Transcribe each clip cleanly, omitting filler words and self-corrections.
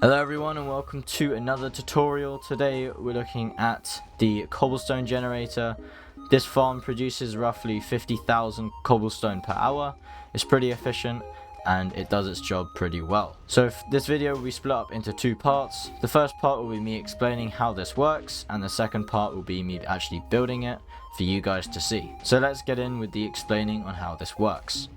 Hello everyone and welcome to another tutorial. Today we're looking at the cobblestone generator. This farm produces roughly 50,000 cobblestone per hour. It's pretty efficient and it does its job pretty well. So this video will be split up into two parts. The first part will be me explaining how this works, and the second part will be me actually building it for you guys to see. So let's get in with the explaining on how this works.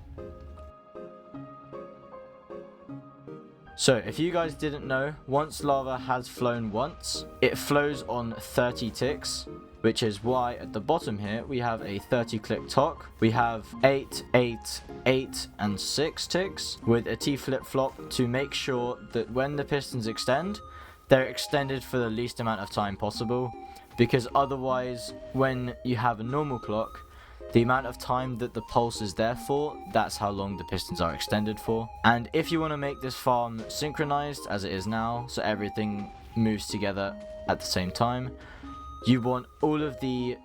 So if you guys didn't know, once lava has flown once, it flows on 30 ticks, which is why at the bottom here we have a 30 click tock. We have 8, 8, 8 and 6 ticks with a T flip-flop to make sure that when the pistons extend, they're extended for the least amount of time possible, because otherwise when you have a normal clock, the amount of time that the pulse is there for, that's how long the pistons are extended for. And if you want to make this farm synchronized as it is now, so everything moves together at the same time, you want all of the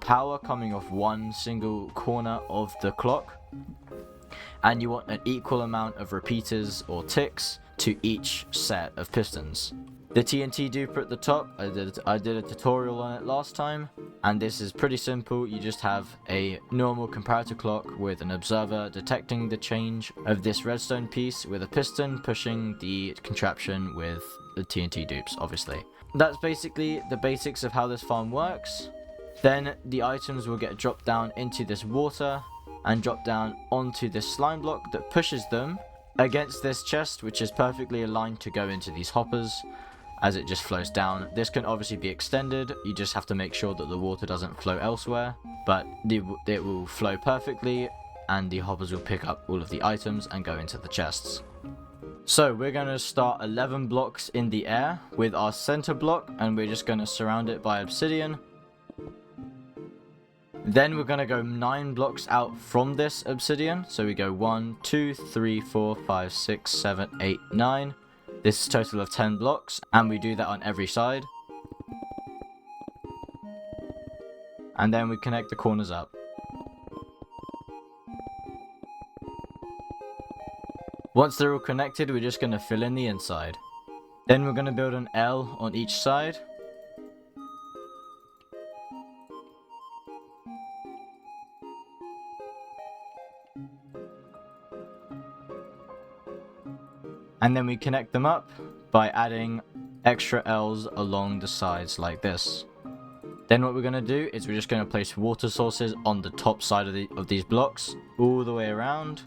power coming off one single corner of the clock, and you want an equal amount of repeaters or ticks to each set of pistons. The TNT duper at the top, I did a tutorial on it last time, and this is pretty simple. You just have a normal comparator clock with an observer detecting the change of this redstone piece with a piston pushing the contraption with the TNT dupes, obviously. That's basically the basics of how this farm works. Then the items will get dropped down into this water and drop down onto this slime block that pushes them against this chest, which is perfectly aligned to go into these hoppers as it just flows down. This can obviously be extended. You just have to make sure that the water doesn't flow elsewhere, but it will flow perfectly and the hoppers will pick up all of the items and go into the chests. So we're going to start 11 blocks in the air with our center block, and we're just going to surround it by obsidian. Then we're going to go 9 blocks out from this obsidian. So we go 1, 2, 3, 4, 5, 6, 7, 8, 9. This is a total of 10 blocks, and we do that on every side. And then we connect the corners up. Once they're all connected, we're just going to fill in the inside. Then we're going to build an L on each side. And then we connect them up by adding extra L's along the sides like this. Then what we're going to do is we're just going to place water sources on the top side of these blocks all the way around.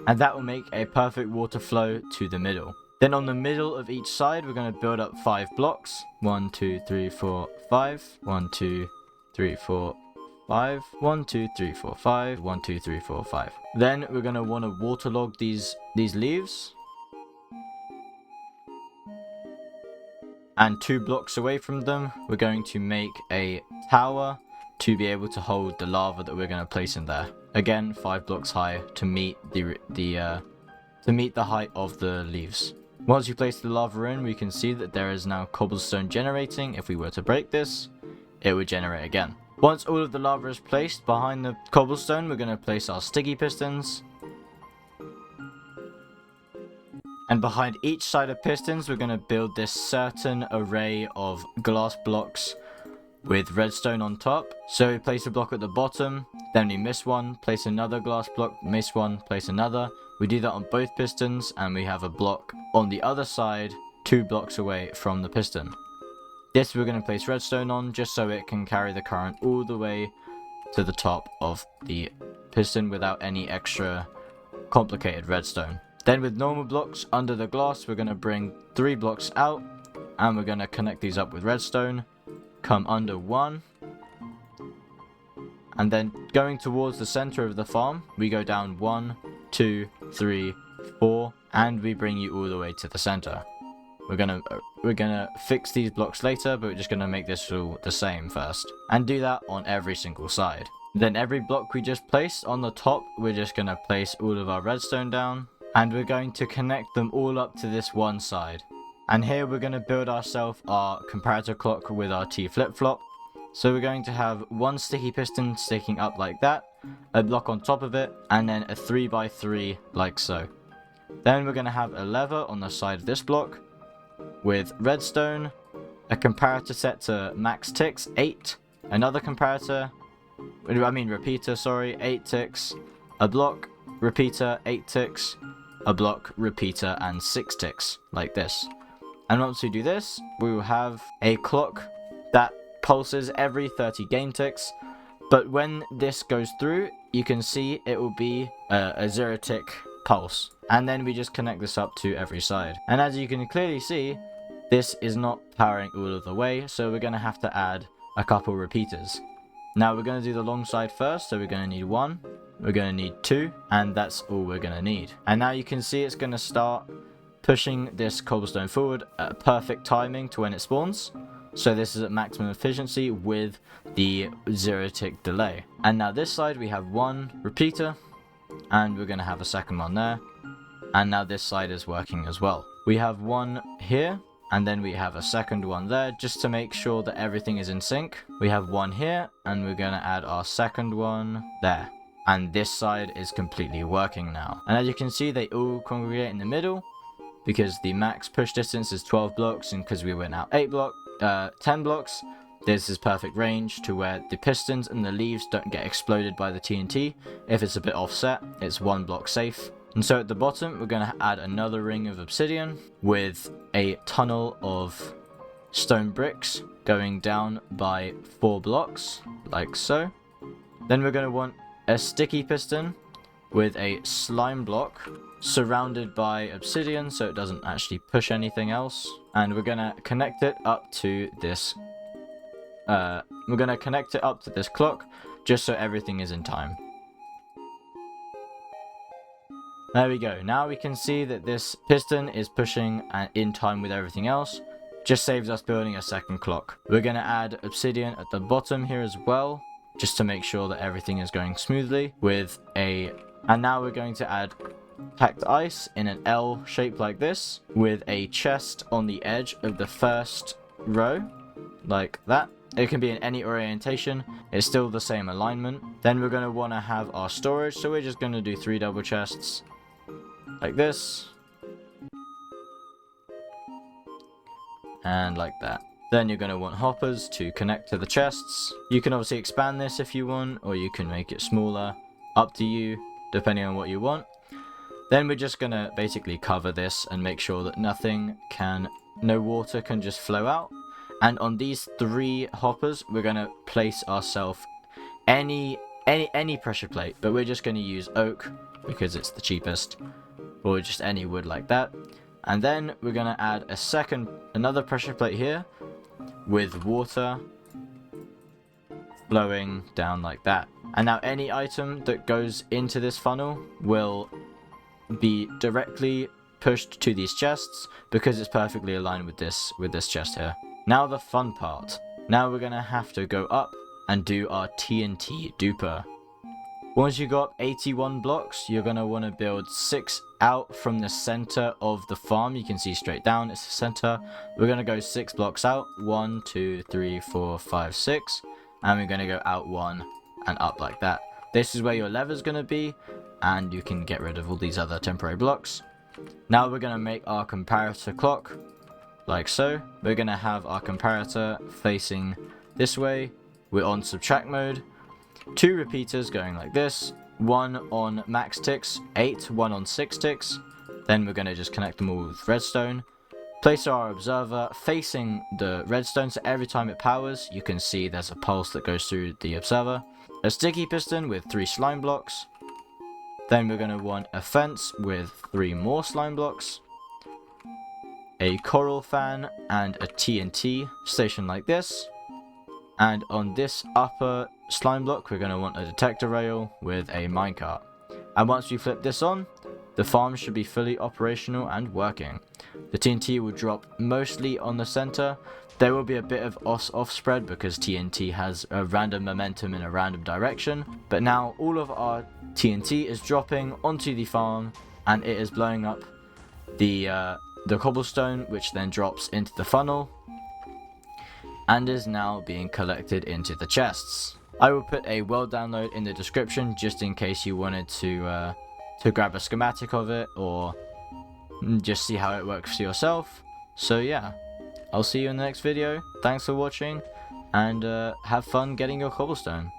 And that will make a perfect water flow to the middle. Then on the middle of each side, we're going to build up 5 blocks. 1, 2, 3, 4, 5. 1, 2, 3, 4, 5. 1, 2, 3, 4, 5. 1, 2, 3, 4, 5. Then we're going to want to waterlog these leaves. And 2 blocks away from them, we're going to make a tower to be able to hold the lava that we're going to place in there. Again, 5 blocks high to meet the height of the leaves. Once you place the lava in, we can see that there is now cobblestone generating. If we were to break this, it would generate again. Once all of the lava is placed behind the cobblestone, we're going to place our sticky pistons. And behind each side of pistons, we're going to build this certain array of glass blocks with redstone on top. So we place a block at the bottom, then we miss one, place another glass block, miss one, place another. We do that on both pistons, and we have a block on the other side 2 blocks away from the piston. This we're going to place redstone on just so it can carry the current all the way to the top of the piston without any extra complicated redstone. Then with normal blocks under the glass, we're going to bring 3 blocks out, and we're going to connect these up with redstone. Come under 1. And then going towards the center of the farm, we go down 1, 2, 3, 4, and we bring you all the way to the center. We're gonna fix these blocks later, but we're just gonna make this all the same first, and do that on every single side. Then every block we just placed on the top, we're just gonna place all of our redstone down, and we're going to connect them all up to this one side. And here we're gonna build ourselves our comparator clock with our T flip-flop. So we're going to have 1 sticky piston sticking up like that, a block on top of it, and then a 3x3 like so. Then we're going to have a lever on the side of this block with redstone, a comparator set to max ticks, 8, another repeater, sorry, 8 ticks, a block, repeater, 8 ticks, a block, repeater, and 6 ticks, like this. And once we do this, we will have a clock that pulses every 30 game ticks, but when this goes through, you can see it will be a 0 tick pulse. And then we just connect this up to every side. And as you can clearly see, this is not powering all of the way, so we're going to have to add a couple repeaters. Now we're going to do the long side first, so we're going to need 1, we're going to need 2, and that's all we're going to need. And now you can see it's going to start pushing this cobblestone forward at perfect timing to when it spawns. So this is at maximum efficiency with the 0 tick delay. And now this side we have 1 repeater, and we're going to have a second one there. And now this side is working as well. We have 1 here, and then we have a second one there, just to make sure that everything is in sync. We have 1 here, and we're going to add our second one there. And this side is completely working now. And as you can see, they all congregate in the middle, because the max push distance is 12 blocks, and because we went out 10 blocks, this is perfect range to where the pistons and the leaves don't get exploded by the TNT. If it's a bit offset, it's 1 block safe. And so at the bottom, we're going to add another ring of obsidian with a tunnel of stone bricks going down by 4 blocks, like so. Then we're going to want a sticky piston with a slime block surrounded by obsidian so it doesn't actually push anything else. And we're going to connect it up to this clock just so everything is in time. There we go. Now we can see that this piston is pushing in time with everything else. Just saves us building a second clock. We're going to add obsidian at the bottom here as well, just to make sure that everything is going smoothly and now we're going to add packed ice in an L shape like this with a chest on the edge of the first row, like that. It can be in any orientation, it's still the same alignment. Then we're going to want to have our storage, so we're just going to do 3 double chests like this and like that. Then you're going to want hoppers to connect to the chests. You can obviously expand this if you want, or you can make it smaller, up to you, depending on what you want. Then we're just going to basically cover this and make sure that no water can just flow out. And on these 3 hoppers, we're going to place ourselves any pressure plate, but we're just going to use oak because it's the cheapest, or just any wood like that. And then we're going to add another pressure plate here with water flowing down like that. And now any item that goes into this funnel will be directly pushed to these chests because it's perfectly aligned with this chest here. Now the fun part. Now we're going to have to go up and do our TNT duper. Once you got 81 blocks, you're going to want to build 6 out from the center of the farm. You can see straight down, it's the center. We're going to go 6 blocks out. 1, 2, 3, 4, 5, 6. And we're going to go out 1 and up like that. This is where your lever's going to be, and you can get rid of all these other temporary blocks. Now we're going to make our comparator clock, like so. We're going to have our comparator facing this way. We're on subtract mode. 2 repeaters going like this. 1 on max ticks, 8, 1 on 6 ticks. Then we're going to just connect them all with redstone. Place our observer facing the redstone, so every time it powers, you can see there's a pulse that goes through the observer. A sticky piston with 3 slime blocks. Then we're going to want a fence with 3 more slime blocks. A coral fan and a TNT station like this. And on this upper slime block, we're going to want a detector rail with a minecart. And once we flip this on, the farm should be fully operational and working. The TNT will drop mostly on the center. There will be a bit of off spread because TNT has a random momentum in a random direction. But now all of our TNT is dropping onto the farm, and it is blowing up the cobblestone, which then drops into the funnel and is now being collected into the chests. I will put a world download in the description just in case you wanted to grab a schematic of it, or and just see how it works for yourself. So yeah, I'll see you in the next video. Thanks for watching, and have fun getting your cobblestone.